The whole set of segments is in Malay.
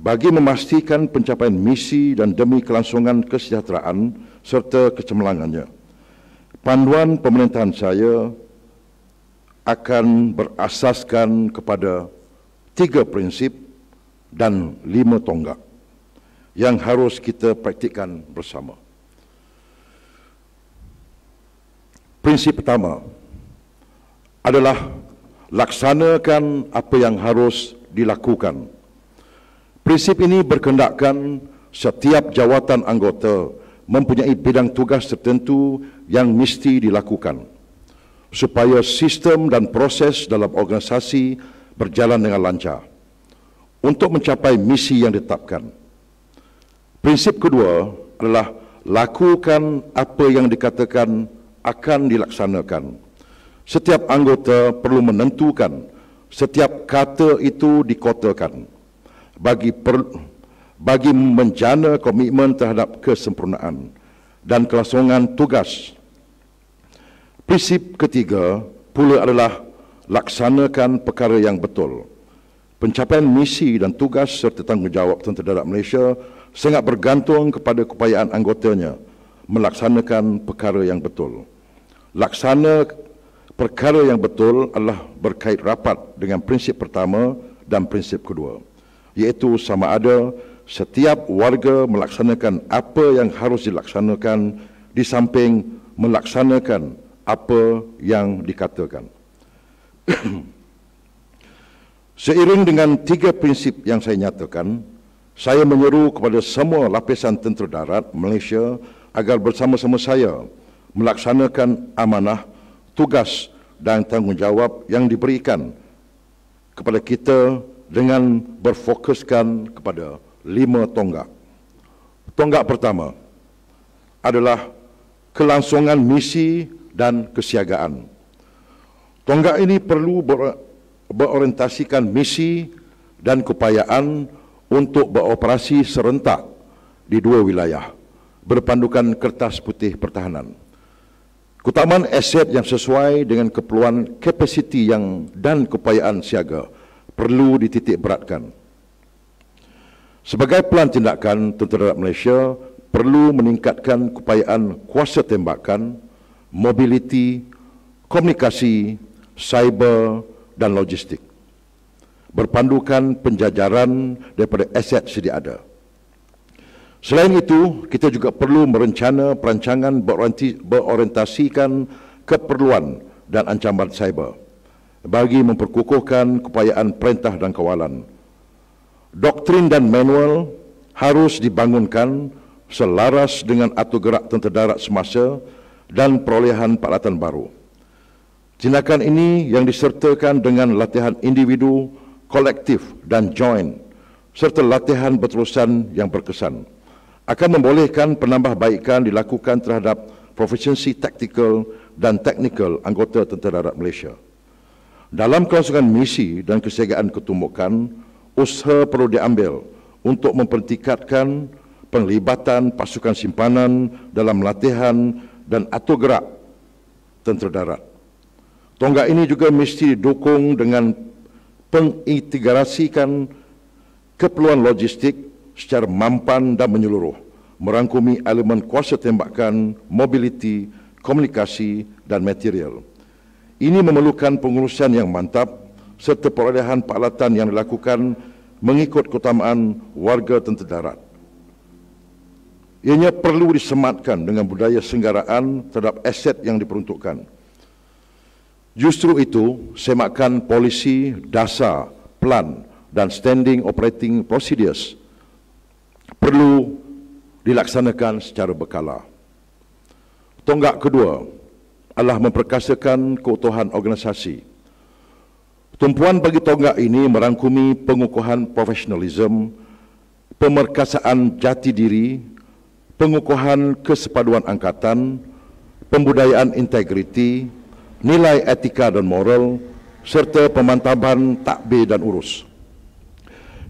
bagi memastikan pencapaian misi dan demi kelangsungan kesejahteraan serta kecemerlangannya. Panduan pemerintahan saya akan berasaskan kepada 3 prinsip dan 5 tonggak yang harus kita praktikkan bersama. Prinsip pertama adalah laksanakan apa yang harus dilakukan. Prinsip ini berkendakkan setiap jawatan anggota mempunyai bidang tugas tertentu yang mesti dilakukan supaya sistem dan proses dalam organisasi berjalan dengan lancar untuk mencapai misi yang ditetapkan. Prinsip kedua adalah lakukan apa yang dikatakan akan dilaksanakan. Setiap anggota perlu menentukan setiap kata itu dikotakan bagi menjana komitmen terhadap kesempurnaan dan kelangsungan tugas. Prinsip ketiga pula adalah laksanakan perkara yang betul. Pencapaian misi dan tugas serta tanggungjawab Tentera Darat Malaysia sangat bergantung kepada keupayaan anggotanya melaksanakan perkara yang betul. Laksana perkara yang betul adalah berkait rapat dengan prinsip pertama dan prinsip kedua, iaitu sama ada setiap warga melaksanakan apa yang harus dilaksanakan di samping melaksanakan apa yang dikatakan. Seiring dengan 3 prinsip yang saya nyatakan, saya menyeru kepada semua lapisan tentera darat Malaysia agar bersama-sama saya melaksanakan amanah, tugas dan tanggungjawab yang diberikan kepada kita dengan berfokuskan kepada 5 tonggak. Tonggak pertama adalah kelangsungan misi dan kesiagaan. Tonggak ini perlu berorientasikan misi dan keupayaan untuk beroperasi serentak di 2 wilayah berpandukan kertas putih pertahanan. Keutamaan aset yang sesuai dengan keperluan kapasiti dan keupayaan siaga perlu dititik beratkan. Sebagai pelan tindakan, Tentera Darat Malaysia perlu meningkatkan keupayaan kuasa tembakan, mobiliti, komunikasi, cyber dan logistik, berpandukan penjajaran daripada aset sedia ada. Selain itu, kita juga perlu merencana perancangan berorientasikan keperluan dan ancaman cyber bagi memperkukuhkan keupayaan perintah dan kawalan. Doktrin dan manual harus dibangunkan selaras dengan atur gerak tentera darat semasa dan perolehan peralatan baru. Tindakan ini yang disertakan dengan latihan individu, kolektif dan joint serta latihan berterusan yang berkesan akan membolehkan penambahbaikan dilakukan terhadap profesiensi taktikal dan teknikal anggota Tentera Darat Malaysia. Dalam kelangsungan misi dan kesiagaan ketumbukan, usaha perlu diambil untuk mempertingkatkan penglibatan pasukan simpanan dalam latihan dan atur gerak Tentera Darat. Tonggak ini juga mesti didukung dengan pengintegrasikan keperluan logistik secara mampan dan menyeluruh, merangkumi elemen kuasa tembakan, mobiliti, komunikasi dan material. Ini memerlukan pengurusan yang mantap serta perolehan peralatan yang dilakukan mengikut keutamaan warga Tentera Darat. Ianya perlu disematkan dengan budaya senggaraan terhadap aset yang diperuntukkan. Justru itu, semakan polisi, dasar, plan dan standing operating procedures perlu dilaksanakan secara berkala. Tonggak kedua adalah memperkasakan keutuhan organisasi. Tumpuan bagi tonggak ini merangkumi pengukuhan profesionalisme, pemerkasaan jati diri, pengukuhan kesepaduan angkatan, pembudayaan integriti, nilai etika dan moral, serta pemantapan takbir dan urus.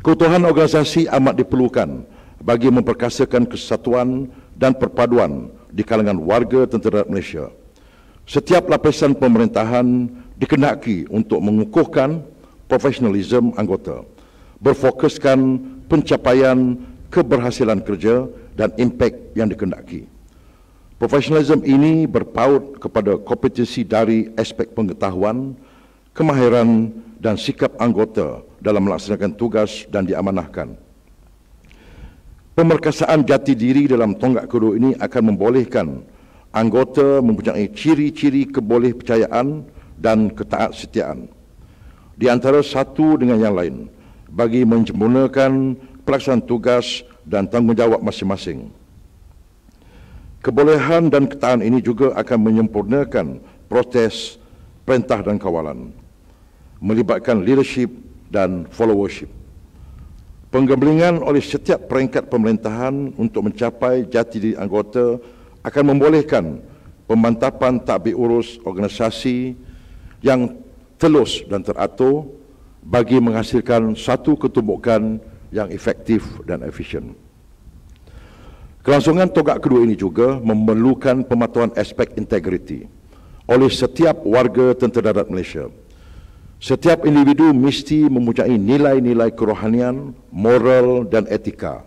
Keutuhan organisasi amat diperlukan bagi memperkasakan kesatuan dan perpaduan di kalangan warga Tentera Darat Malaysia. Setiap lapisan pemerintahan dikehendaki untuk mengukuhkan profesionalisme anggota, berfokuskan pencapaian keberhasilan kerja dan impak yang dikehendaki. Profesionalisme ini berpaut kepada kompetensi dari aspek pengetahuan, kemahiran dan sikap anggota dalam melaksanakan tugas dan diamanahkan. Pemerkasaan jati diri dalam tonggak kedua ini akan membolehkan anggota mempunyai ciri-ciri kebolehpercayaan dan ketaatsetiaan di antara satu dengan yang lain bagi menyempurnakan pelaksanaan tugas dan tanggungjawab masing-masing. Kebolehan dan ketaatan ini juga akan menyempurnakan proses perintah dan kawalan, melibatkan leadership dan followership. Penggabungan oleh setiap peringkat pemerintahan untuk mencapai jati diri anggota akan membolehkan pemantapan tadbir urus organisasi yang telus dan teratur bagi menghasilkan satu ketumbukan yang efektif dan efisien. Kelangsungan tonggak kedua ini juga memerlukan pemantauan aspek integriti oleh setiap warga Tentera Darat Malaysia. Setiap individu mesti mempunyai nilai-nilai kerohanian, moral dan etika,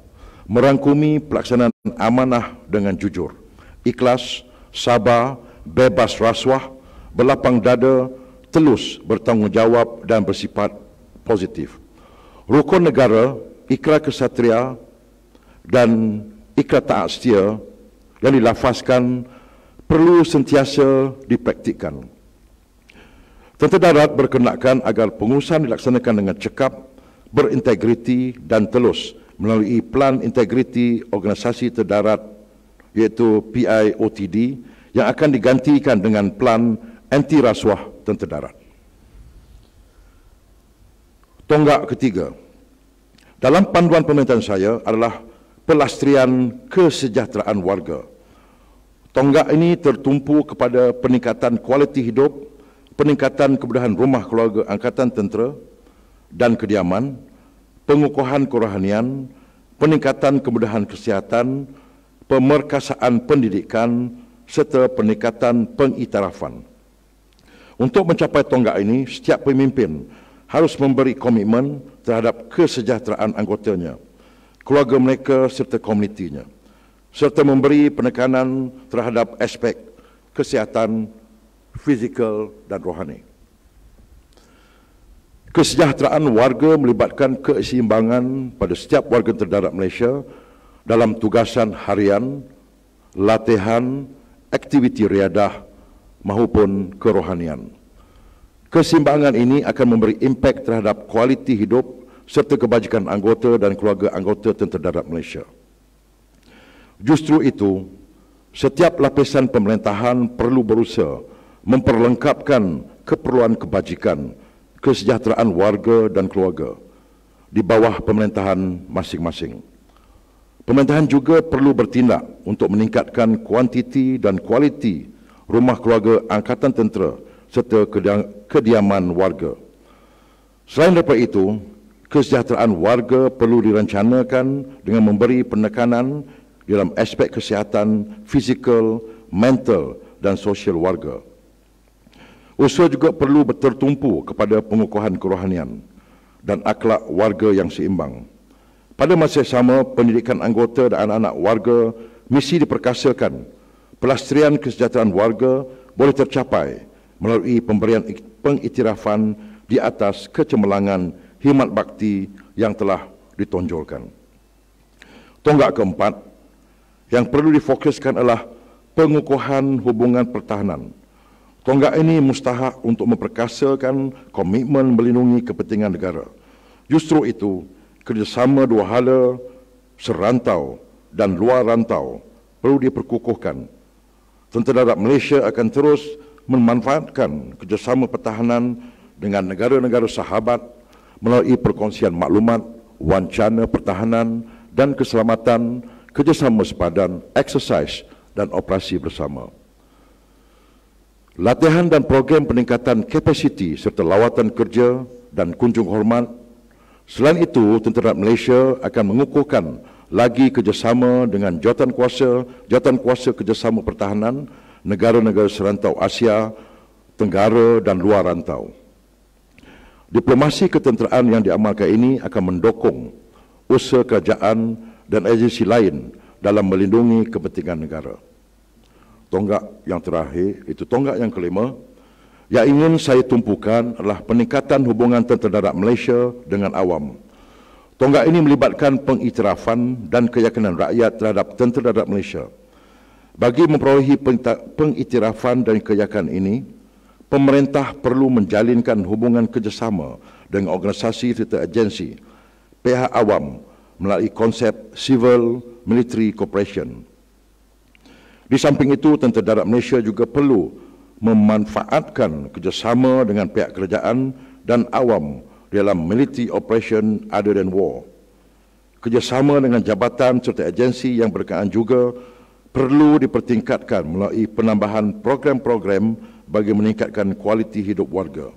merangkumi pelaksanaan amanah dengan jujur, ikhlas, sabar, bebas rasuah, berlapang dada, telus bertanggungjawab dan bersifat positif. Rukun negara, ikrar kesatria dan ikrar taat setia yang dilafazkan perlu sentiasa dipraktikkan. Tentera Darat berkenakkan agar pengurusan dilaksanakan dengan cekap, berintegriti dan telus melalui Plan Integriti Organisasi Terdarat iaitu PIOTD yang akan digantikan dengan Plan Anti Rasuah Tentera Darat. Tonggak ketiga dalam panduan pemerintahan saya adalah pelastrian kesejahteraan warga. Tonggak ini tertumpu kepada peningkatan kualiti hidup, peningkatan kemudahan rumah keluarga Angkatan Tentera dan kediaman, pengukuhan kerohanian, peningkatan kemudahan kesihatan, pemerkasaan pendidikan serta peningkatan pengiktirafan. Untuk mencapai tonggak ini, setiap pemimpin harus memberi komitmen terhadap kesejahteraan anggotanya, keluarga mereka serta komunitinya, serta memberi penekanan terhadap aspek kesihatan fizikal dan rohani. Kesejahteraan warga melibatkan keseimbangan pada setiap warga Tentera Darat Malaysia dalam tugasan harian, latihan, aktiviti riadah maupun kerohanian. Keseimbangan ini akan memberi impak terhadap kualiti hidup serta kebajikan anggota dan keluarga anggota Tentera Darat Malaysia. Justru itu, setiap lapisan pemerintahan perlu berusaha memperlengkapkan keperluan kebajikan, kesejahteraan warga dan keluarga di bawah pemerintahan masing-masing. Pemerintahan juga perlu bertindak untuk meningkatkan kuantiti dan kualiti rumah keluarga Angkatan Tentera serta kediaman warga. Selain daripada itu, kesejahteraan warga perlu direncanakan dengan memberi penekanan dalam aspek kesihatan fizikal, mental dan sosial warga. Usaha juga perlu tertumpu kepada pengukuhan kerohanian dan akhlak warga yang seimbang. Pada masa yang sama, pendidikan anggota dan anak-anak warga mesti diperkasakan. Pelastrian kesejahteraan warga boleh tercapai melalui pemberian pengiktirafan di atas kecemerlangan khidmat bakti yang telah ditonjolkan. Tonggak keempat yang perlu difokuskan adalah pengukuhan hubungan pertahanan. Tonggak ini mustahak untuk memperkasakan komitmen melindungi kepentingan negara. Justru itu, kerjasama dua hala serantau dan luar rantau perlu diperkukuhkan. Tentera Darat Malaysia akan terus memanfaatkan kerjasama pertahanan dengan negara-negara sahabat melalui perkongsian maklumat, wancana pertahanan dan keselamatan, kerjasama sepadan, eksersis dan operasi bersama. Latihan dan program peningkatan kapasiti serta lawatan kerja dan kunjung hormat. Selain itu, Tentera Malaysia akan mengukuhkan lagi kerjasama dengan jawatan kuasa kerjasama pertahanan negara-negara serantau Asia Tenggara dan luar rantau. Diplomasi ketenteraan yang diamalkan ini akan mendukung usaha kerajaan dan agensi lain dalam melindungi kepentingan negara. Tonggak yang terakhir, itu tonggak yang kelima, yang ingin saya tumpukan adalah peningkatan hubungan tentera darat Malaysia dengan awam. Tonggak ini melibatkan pengiktirafan dan keyakinan rakyat terhadap tentera darat Malaysia. Bagi memperolehi pengiktirafan dan keyakinan ini, pemerintah perlu menjalinkan hubungan kerjasama dengan organisasi serta agensi pihak awam melalui konsep Civil Military Cooperation. Di samping itu, tentera darat Malaysia juga perlu memanfaatkan kerjasama dengan pihak kerajaan dan awam dalam military operation other than war. Kerjasama dengan jabatan serta agensi yang berkaitan juga perlu dipertingkatkan melalui penambahan program-program bagi meningkatkan kualiti hidup warga.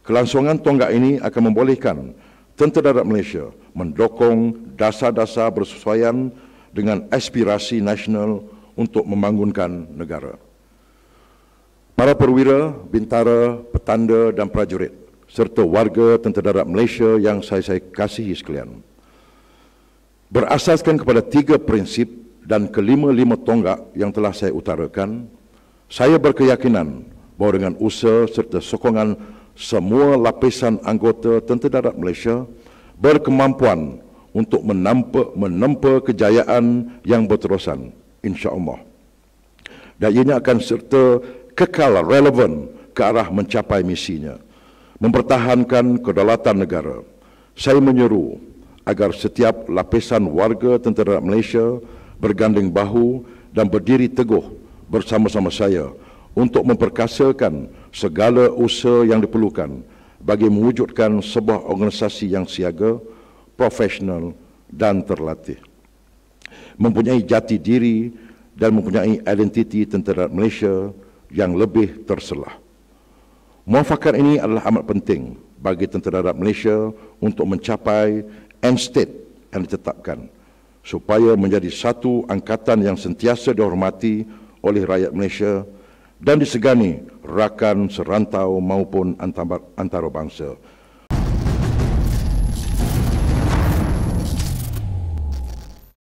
Kelangsungan tonggak ini akan membolehkan tentera darat Malaysia mendukung dasar-dasar bersesuaian dengan aspirasi nasional untuk membangunkan negara. Para perwira, bintara, petanda dan prajurit serta warga tentera darat Malaysia yang saya kasihi sekalian, berasaskan kepada 3 prinsip dan kelima-lima tonggak yang telah saya utarakan, saya berkeyakinan bahawa dengan usaha serta sokongan semua lapisan anggota tentera darat Malaysia berkemampuan untuk menempa kejayaan yang berterusan, insya-Allah. Dan ianya akan serta kekal relevan ke arah mencapai misinya, mempertahankan kedaulatan negara. Saya menyeru agar setiap lapisan warga tentera darat Malaysia berganding bahu dan berdiri teguh bersama-sama saya untuk memperkasakan segala usaha yang diperlukan bagi mewujudkan sebuah organisasi yang siaga, profesional dan terlatih, mempunyai jati diri dan mempunyai identiti tentera darat Malaysia yang lebih terselah. Muafakat ini adalah amat penting bagi tentera darat Malaysia untuk mencapai end state yang ditetapkan, supaya menjadi satu angkatan yang sentiasa dihormati oleh rakyat Malaysia dan disegani rakan serantau maupun antarabangsa.